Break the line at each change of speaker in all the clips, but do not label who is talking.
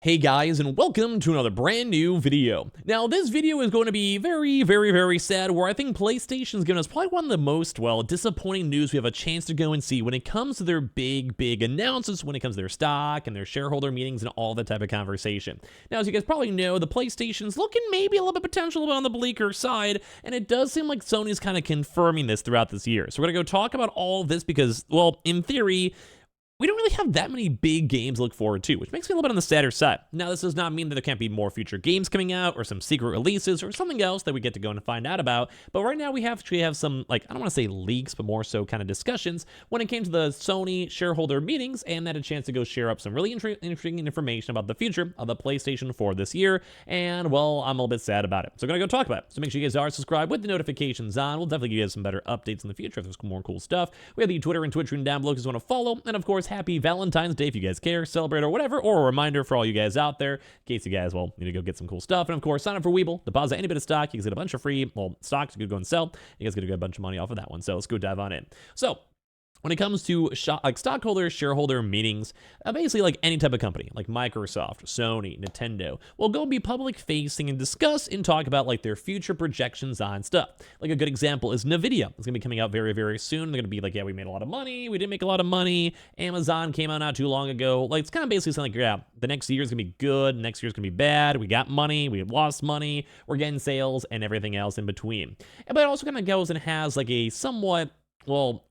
Hey guys, and welcome to another brand new video. Now, this video is going to be very sad, where I think PlayStation's given us probably one of the most, disappointing news we have a chance to go and see when it comes to their big announcements, when it comes to their stock and their shareholder meetings and all that type of conversation. Now, as you guys probably know, the PlayStation's looking maybe a little bit potential on the bleaker side, and it does seem like Sony's kind of confirming this throughout this year. So we're going to go talk about all this because, well, in theory, we don't really have that many big games to look forward to, which makes me a little bit on the sadder side. Now, this does not mean that there can't be more future games coming out or some secret releases or something else that we get to go and find out about. But right now we have some, I don't want to say leaks, but more so kind of discussions when it came to the Sony shareholder meetings, and had a chance to go share up some really interesting information about the future of the PlayStation 4 this year. And, well, I'm a little bit sad about it. So I'm going to go talk about it. So make sure you guys are subscribed with the notifications on. We'll definitely give you guys some better updates in the future if there's more cool stuff. We have the Twitter and Twitch room down below if you want to follow. And, of course, happy Valentine's Day if you guys care, celebrate, or whatever, or a reminder for all you guys out there in case you guys, need to go get some cool stuff. And of course, sign up for Weeble, deposit any bit of stock, you guys get a bunch of free, stocks you could go and sell. You guys get a good bunch of money off of that one. So let's go dive on in. So when it comes to stockholder, shareholder meetings, basically like any type of company, like Microsoft, Sony, Nintendo, will go be public facing and discuss and talk about like their future projections on stuff. Like a good example is Nvidia. It's gonna be coming out very soon. They're gonna be like, yeah, we made a lot of money, we didn't make a lot of money. Amazon came out not too long ago. Like it's kind of basically saying like, yeah, the next year is gonna be good, next year's gonna be bad. We got money, we lost money, we're getting sales, and everything else in between. But it also kind of goes and has like a somewhat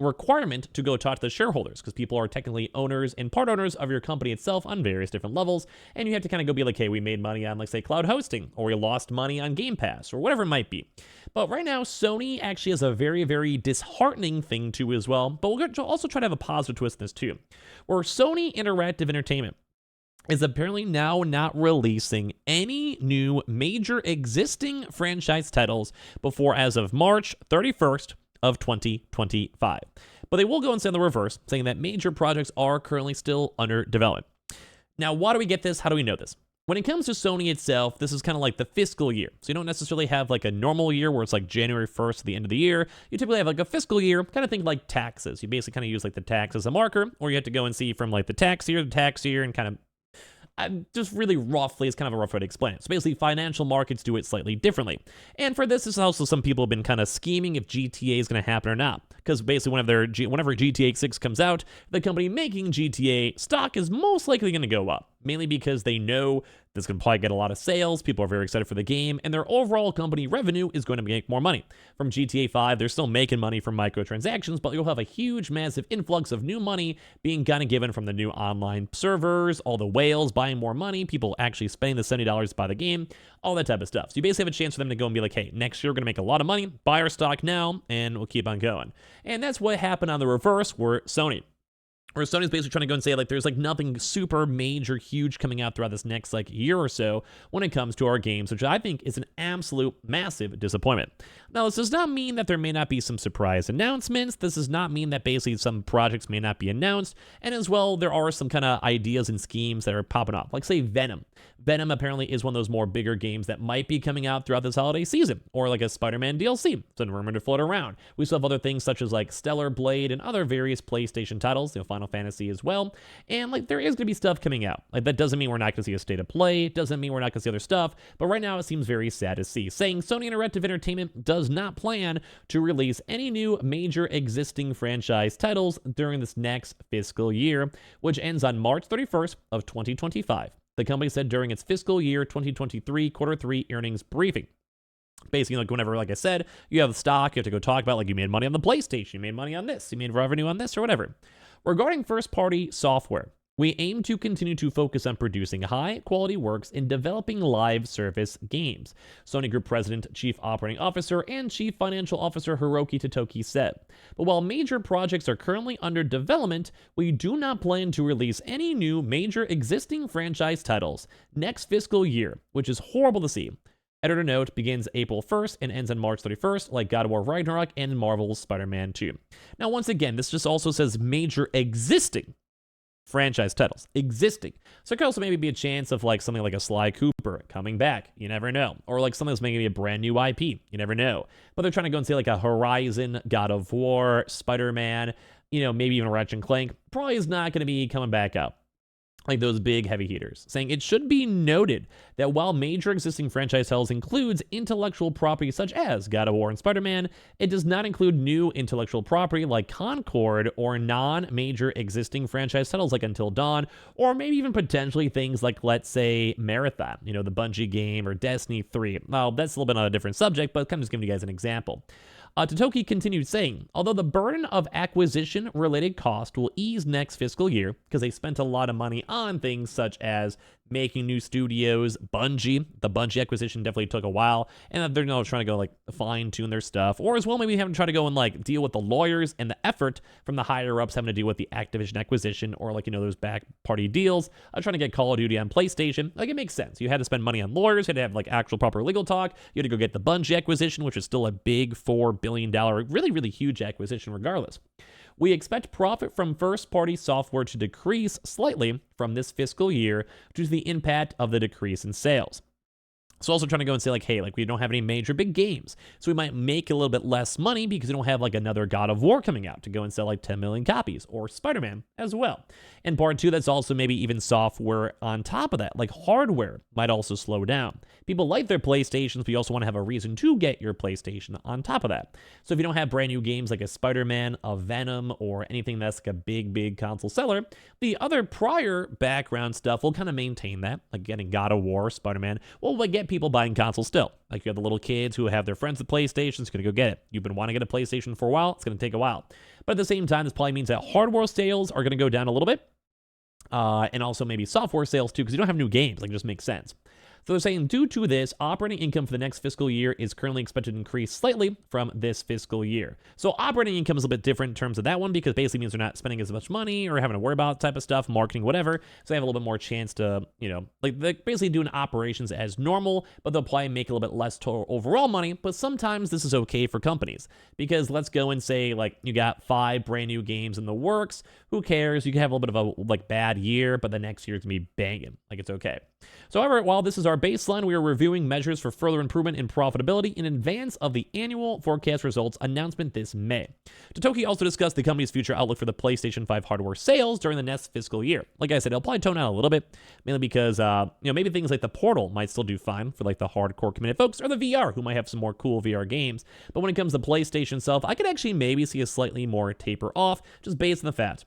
requirement to go talk to the shareholders, because people are technically owners and part owners of your company itself on various different levels, and you have to kind of go be like, hey, we made money on, like, say, cloud hosting, or we lost money on Game Pass, or whatever it might be. But right now, Sony actually has a very disheartening thing too as well, but we'll also try to have a positive twist in this too, where Sony Interactive Entertainment is apparently now not releasing any new major existing franchise titles before as of March 31st, of 2025. But they will go and say in the reverse, saying that major projects are currently still under development. Now, why do we get this? How do we know this? When it comes to Sony itself, this is kind of like the fiscal year. So you don't necessarily have like a normal year where it's like January 1st to the end of the year. You typically have like a fiscal year, kind of think like taxes. You basically kind of use like the tax as a marker, or you have to go and see from like the tax year, and kind of just really roughly, it's kind of a rough way to explain it. So basically, financial markets do it slightly differently. And for this is also some people have been kind of scheming if GTA is going to happen or not. Because basically, whenever GTA 6 comes out, the company making GTA stock is most likely going to go up. Mainly because they know this can probably get a lot of sales, people are very excited for the game, and their overall company revenue is going to make more money. From GTA 5, they're still making money from microtransactions, but you'll have a huge, massive influx of new money being kind of given from the new online servers, all the whales buying more money, people actually spending the $70 to buy the game, all that type of stuff. So you basically have a chance for them to go and be like, hey, next year we're going to make a lot of money, buy our stock now, and we'll keep on going. And that's what happened on the reverse where Sony's basically trying to go and say, like, there's, like, nothing super major huge coming out throughout this next, like, year or so when it comes to our games, which I think is an absolute massive disappointment. Now, this does not mean that there may not be some surprise announcements. This does not mean that basically some projects may not be announced. And as well, there are some kind of ideas and schemes that are popping up. Like, say, Venom. Venom apparently is one of those more bigger games that might be coming out throughout this holiday season, or like a Spider-Man DLC. It's a rumor to float around. We still have other things such as like Stellar Blade and other various PlayStation titles, Final Fantasy as well. And like there is going to be stuff coming out. Like that doesn't mean we're not going to see a state of play, doesn't mean we're not going to see other stuff, but right now it seems very sad to see, saying Sony Interactive Entertainment does not plan to release any new major existing franchise titles during this next fiscal year, which ends on March 31st of 2025. The company said during its fiscal year 2023 quarter 3 earnings briefing. Basically, like whenever, like I said, you have the stock, you have to go talk about like you made money on the PlayStation, you made money on this, you made revenue on this or whatever. Regarding first-party software, we aim to continue to focus on producing high-quality works and developing live service games, Sony Group President, Chief Operating Officer, and Chief Financial Officer Hiroki Totoki said. But while major projects are currently under development, we do not plan to release any new major existing franchise titles next fiscal year, which is horrible to see. Editor note begins April 1st and ends on March 31st, like God of War Ragnarok and Marvel's Spider-Man 2. Now, once again, this just also says major existing franchise titles. Existing. So it could also maybe be a chance of like something like a Sly Cooper coming back. You never know. Or like something that's maybe a brand new IP. You never know. But they're trying to go and say like a Horizon, God of War, Spider-Man, maybe even Ratchet and Clank. Probably is not going to be coming back up. like those big heavy hitters, saying it should be noted that while major existing franchise titles includes intellectual property such as God of War and Spider-Man, it does not include new intellectual property like Concord or non-major existing franchise titles like Until Dawn, or maybe even potentially things like, let's say, Marathon, you know, the Bungie game, or Destiny 3. Well, that's a little bit on a different subject, but kind of just giving you guys an example. Totoki continued saying, although the burden of acquisition-related cost will ease next fiscal year, because they spent a lot of money on things such as making new studios, Bungie. The Bungie acquisition definitely took a while, and they're now trying to go like fine-tune their stuff, or as well maybe having to try to go and like deal with the lawyers and the effort from the higher-ups having to deal with the Activision acquisition, or like, you know, those back-party deals, trying to get Call of Duty on PlayStation. Like, it makes sense. You had to spend money on lawyers, you had to have like actual proper legal talk, you had to go get the Bungie acquisition, which is still a big $4 billion, really, really huge acquisition regardless. We expect profit from first-party software to decrease slightly from this fiscal year due to the impact of the decrease in sales. So also trying to go and say like, hey, like we don't have any major big games, so we might make a little bit less money because we don't have like another God of War coming out to go and sell like 10 million copies, or Spider-Man as well. And part two, that's also maybe even software on top of that, like hardware might also slow down. People like their PlayStations, but you also want to have a reason to get your PlayStation on top of that. So if you don't have brand new games like a Spider-Man, a Venom, or anything that's like a big console seller, the other prior background stuff will kind of maintain that, like getting God of War, Spider-Man, will get people buying consoles still. Like you have the little kids who have their friends with PlayStations, going to go get it. You've been wanting to get a PlayStation for a while, it's going to take a while. But at the same time, this probably means that hardware sales are going to go down a little bit. And also maybe software sales too, because you don't have new games. Like, it just makes sense. So they're saying due to this, operating income for the next fiscal year is currently expected to increase slightly from this fiscal year. So operating income is a bit different in terms of that one, because basically means they're not spending as much money or having to worry about type of stuff, marketing, whatever. So they have a little bit more chance to, you know, like they're basically doing operations as normal, but they'll probably make a little bit less total overall money. But sometimes this is okay for companies, because let's go and say like you got 5 brand new games in the works. Who cares? You can have a little bit of a like bad year, but the next year's gonna be banging. Like, it's okay. So however, while this is our baseline, we are reviewing measures for further improvement in profitability in advance of the annual forecast results announcement this May. Totoki also discussed the company's future outlook for the PlayStation 5 hardware sales during the next fiscal year. Like I said, it'll probably tone out a little bit, mainly because, you know, maybe things like the Portal might still do fine for like the hardcore committed folks, or the VR, who might have some more cool VR games. But when it comes to PlayStation itself, I could actually maybe see a slightly more taper off, just based on the fact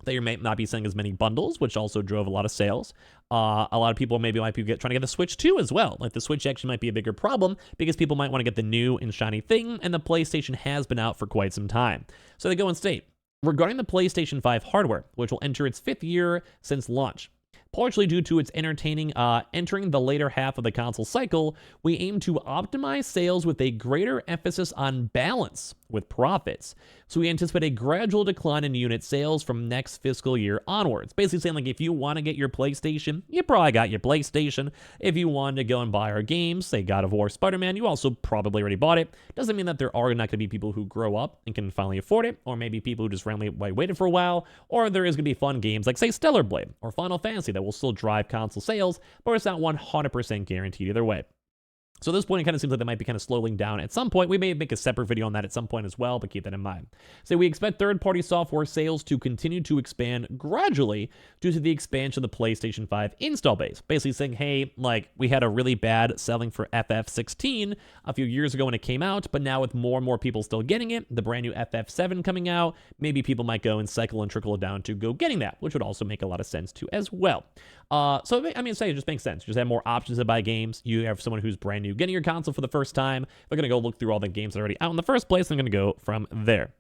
that you may not be selling as many bundles, which also drove a lot of sales. A lot of people maybe might be trying to get the Switch 2 as well. Like, the Switch actually might be a bigger problem because people might want to get the new and shiny thing, and the PlayStation has been out for quite some time. So they go and state, regarding the PlayStation 5 hardware, which will enter its 5th year since launch, partially due to its entering the later half of the console cycle, we aim to optimize sales with a greater emphasis on balance with profits. So we anticipate a gradual decline in unit sales from next fiscal year onwards. Basically saying, like, if you want to get your PlayStation, you probably got your PlayStation. If you wanted to go and buy our games, say God of War, Spider-Man, you also probably already bought it. Doesn't mean that there are not going to be people who grow up and can finally afford it, or maybe people who just randomly waited for a while, or there is going to be fun games like, say, Stellar Blade or Final Fantasy that will still drive console sales, but it's not 100% guaranteed either way. So at this point, it kind of seems like they might be kind of slowing down at some point. We may make a separate video on that at some point as well, but keep that in mind. So we expect third-party software sales to continue to expand gradually due to the expansion of the PlayStation 5 install base. Basically saying, hey, like, we had a really bad selling for FF16 a few years ago when it came out, but now with more and more people still getting it, the brand new FF7 coming out, maybe people might go and cycle and trickle it down to go getting that, which would also make a lot of sense too as well. So, I mean, say it just makes sense. You just have more options to buy games. You have someone who's brand new getting your console for the first time. They're going to go look through all the games that are already out in the first place. They're going to go from there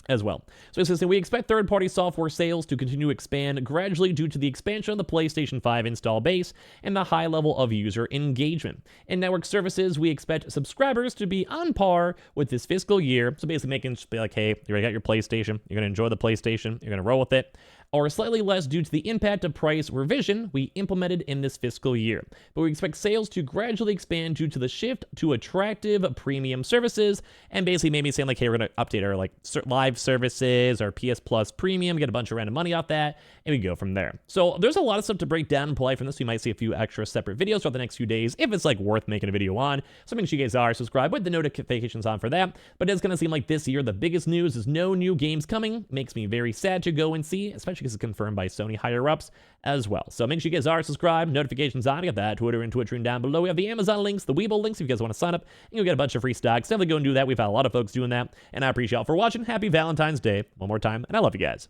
as well. So it's we expect third-party software sales to continue to expand gradually due to the expansion of the PlayStation 5 install base and the high level of user engagement. In network services, we expect subscribers to be on par with this fiscal year. So basically making it be like, hey, you already got your PlayStation, you're going to enjoy the PlayStation, you're going to roll with it, or slightly less due to the impact of price revision we implemented in this fiscal year. But we expect sales to gradually expand due to the shift to attractive premium services, and basically maybe saying like, hey, we're going to update our like live services, our PS Plus Premium, get a bunch of random money off that, and we go from there. So there's a lot of stuff to break down and play from this. You might see a few extra separate videos throughout the next few days if it's like worth making a video on. So make sure you guys are subscribed with the notifications on for that. But it's going to seem like this year the biggest news is no new games coming. Makes me very sad to go and see, especially This is confirmed by Sony higher-ups as well. So make sure you guys are subscribed, notifications on, you got that Twitter and Twitch room down below. We have the Amazon links, the Webull links if you guys want to sign up, and you'll get a bunch of free stocks. Definitely go and do that. We've had a lot of folks doing that, and I appreciate y'all for watching. Happy Valentine's Day one more time, and I love you guys.